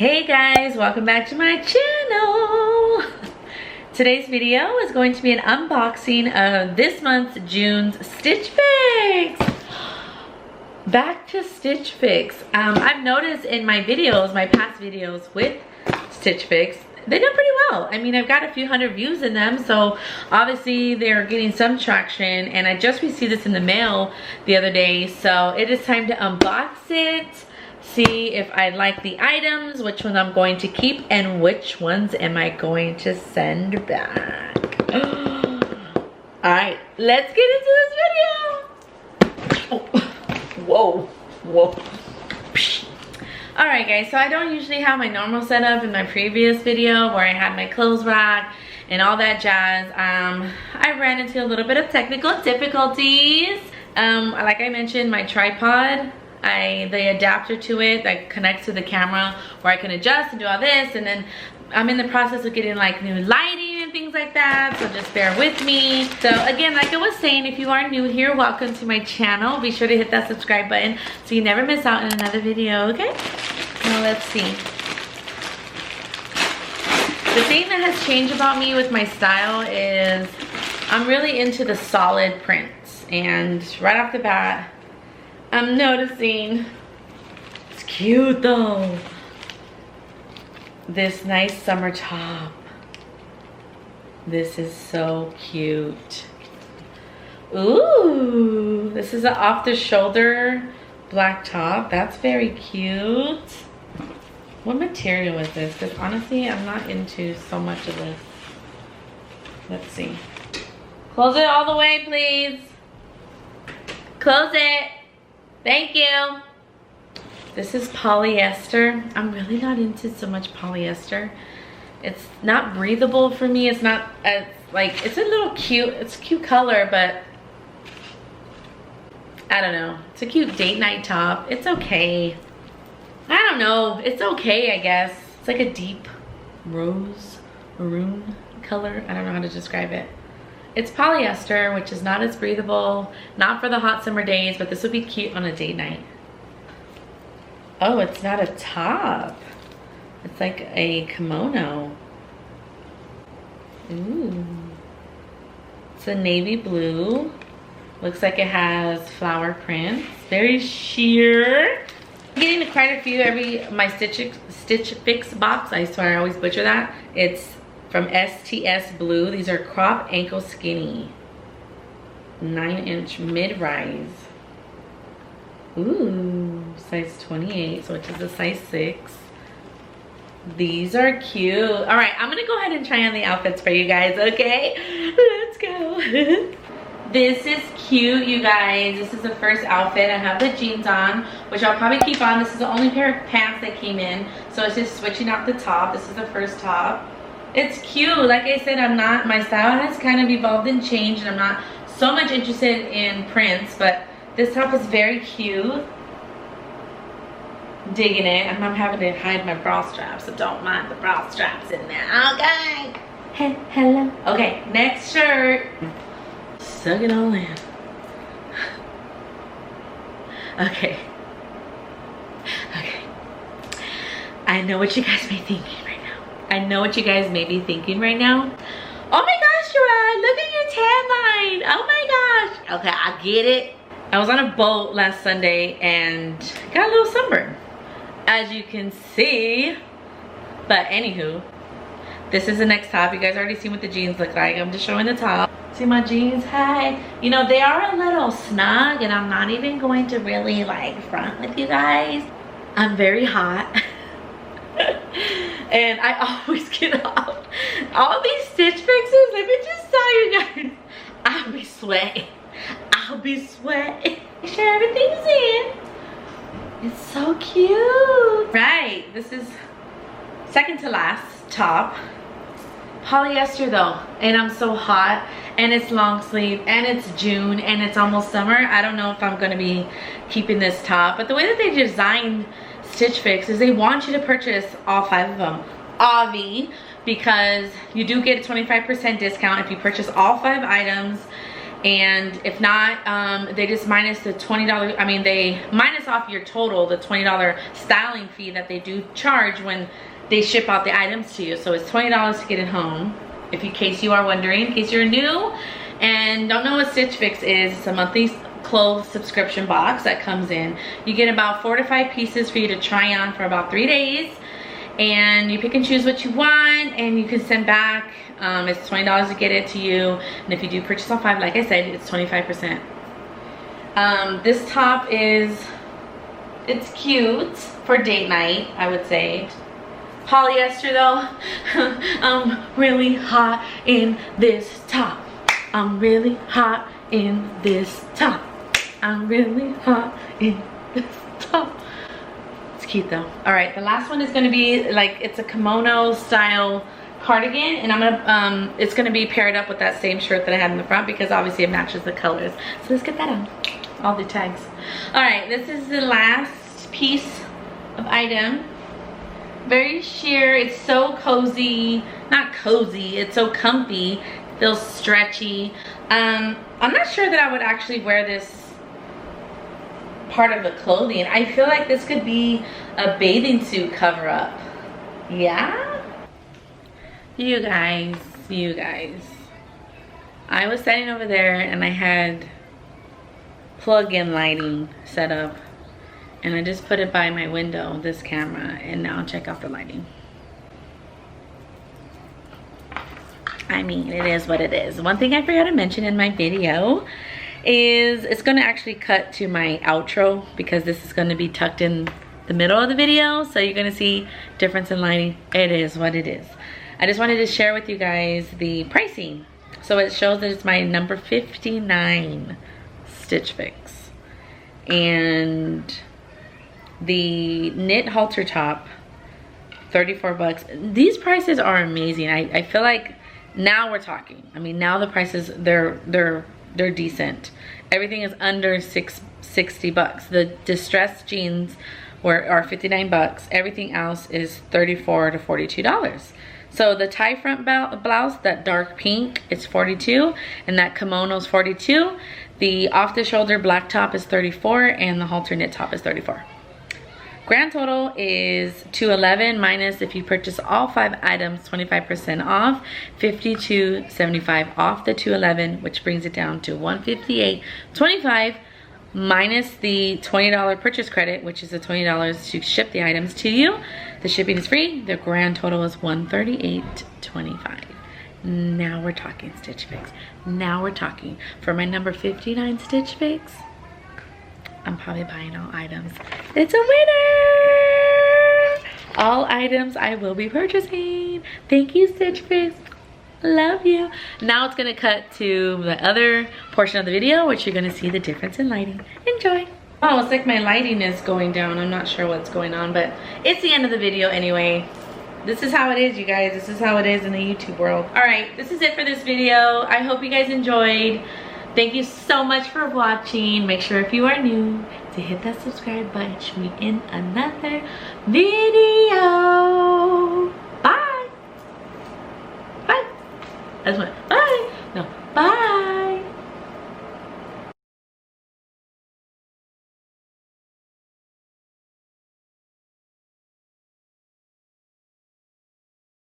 Hey guys, welcome back to my channel. Today's video is going to be an unboxing of this month's June's Stitch Fix. Back to Stitch Fix. I've noticed in my videos, my past videos with Stitch Fix, they did pretty well. I mean, I've got a few hundred views in them, so obviously they're getting some traction, and I just received this in the mail the other day, so it is time to unbox it, see if I like the items, which ones I'm going to keep, and which ones am I going to send back. Alright, let's get into this video. Oh, whoa, whoa. Alright guys, so I don't usually have my normal setup in my previous video where I had my clothes rack and all that jazz. I ran into a little bit of technical difficulties. Like I mentioned, my tripod, the adapter to it that connects to the camera where I can adjust and do all this, and then I'm in the process of getting like new lighting and things like that, so just bear with me. So again, like I was saying, if you are new here, welcome to my channel. Be sure to hit that subscribe button so you never miss out on another video, okay? Now let's see. The thing that has changed about me with my style is I'm really into the solid prints, and right off the bat I'm noticing, it's cute though, this nice summer top. This is so cute. Ooh, this is an off the shoulder black top. That's very cute. What material is this? Because honestly, I'm not into so much of this. Let's see. Close it all the way, please. Close it. Thank you. This is polyester. I'm really not into so much polyester. It's not breathable for me. It's not as, like, it's a little cute. It's a cute color, but I don't know. It's a cute date night top. It's okay. I don't know. It's okay, I guess. It's like a deep rose, maroon color. I don't know how to describe it. It's polyester, which is not as breathable, not for the hot summer days, but this would be cute on a date night. Oh, it's not a top. It's like a kimono. Ooh. It's a navy blue. Looks like it has flower prints. Very sheer. I'm getting quite a few my Stitch Fix box. I swear I always butcher that. It's from STS Blue. These are crop ankle skinny, 9-inch mid-rise. Ooh, size 28, so which is a size 6. These are cute. All right, I'm gonna go ahead and try on the outfits for you guys, okay? Let's go. This is cute, you guys. This is the first outfit. I have the jeans on, which I'll probably keep on. This is the only pair of pants that came in, so it's just switching out the top. This is the first top. It's cute. Like I said, my style has kind of evolved and changed, and I'm not so much interested in prints, but this top is very cute. Digging it. I'm having to hide my bra straps, so don't mind the bra straps in there. Okay. Hello. Okay, next shirt. Suck it all in. Okay. I know what you guys may be thinking right now. I know what you guys may be thinking right now. Oh my gosh, Joanne, look at your tan line. Oh my gosh. Okay, I get it. I was on a boat last Sunday and got a little sunburn, as you can see. But anywho, this is the next top. You guys already seen what the jeans look like. I'm just showing the top. See my jeans? Hi. You know, they are a little snug, and I'm not even going to really like front with you guys. I'm very hot. And I always get off all these Stitch Fixes. Let me just tell you guys, I'll be sweating. I'll be sweating. Make sure everything's in. It's so cute. Right, this is second to last top. Polyester though, and I'm so hot, and it's long sleeve, and it's June, and it's almost summer. I don't know if I'm gonna be keeping this top, but the way that they designed Stitch Fix is they want you to purchase all 5 of them, because you do get a 25% discount if you purchase all 5 items, And if not, they just minus the $20, I mean, they minus off your total, the $20 styling fee that they do charge when they ship out the items to you. So it's $20 to get it home, in case you are wondering, in case you're new and don't know what Stitch Fix is. It's a monthly clothes subscription box that comes in. You get about 4 to 5 pieces for you to try on for about 3 days. And you pick and choose what you want, and you can send back. It's $20 to get it to you, and if you do purchase all 5, like I said, it's 25%. This top it's cute for date night, I would say. Polyester though. I'm really hot in this top. I'm really hot in this top. I'm really hot in this top. Cute though. All right, the last one is going to be like, it's a kimono style cardigan, and I'm gonna it's going to be paired up with that same shirt that I had in the front, because obviously it matches the colors. So let's get that on. All the tags. All right, this is the last piece of item. Very sheer. It's so cozy. Not cozy, it's so comfy. Feels stretchy. I'm not sure that I would actually wear this part of the clothing. I feel like this could be a bathing suit cover up. Yeah? You guys. I was standing over there and I had plug-in lighting set up, and I just put it by my window, this camera, and now check out the lighting. I mean, it is what it is. One thing I forgot to mention in my video is it's going to actually cut to my outro, because this is going to be tucked in the middle of the video, so you're going to see difference in lighting. It is what it is. I just wanted to share with you guys the pricing. So it shows that it's my number 59 Stitch Fix, and the knit halter top, 34 bucks. These prices are amazing. I feel like now we're talking. I mean, now the prices, they're decent. Everything is under 60 bucks. The distressed jeans are 59 bucks. Everything else is $34 to $42. So the tie front blouse, that dark pink, it's $42, and that kimono's $42. The off the shoulder black top is $34, and the halter knit top is $34. Grand total is $211, minus if you purchase all 5 items, 25% off, $52.75 off the $211, which brings it down to $158.25, minus the $20 purchase credit, which is the $20 to ship the items to you. The shipping is free. The grand total is $138.25. Now we're talking Stitch Fix. Now we're talking. For my number 59 Stitch Fix, I'm probably buying all items. It's a winner! All items I will be purchasing. Thank you, Stitch Fix. Love you. Now it's gonna cut to the other portion of the video, which you're gonna see the difference in lighting. Enjoy. Oh, it's like my lighting is going down. I'm not sure what's going on, but it's the end of the video anyway. This is how it is, you guys. This is how it is in the YouTube world. All right, this is it for this video. I hope you guys enjoyed. Thank you so much for watching. Make sure if you are new to hit that subscribe button. Catch me in another video. Bye. Bye. That's what.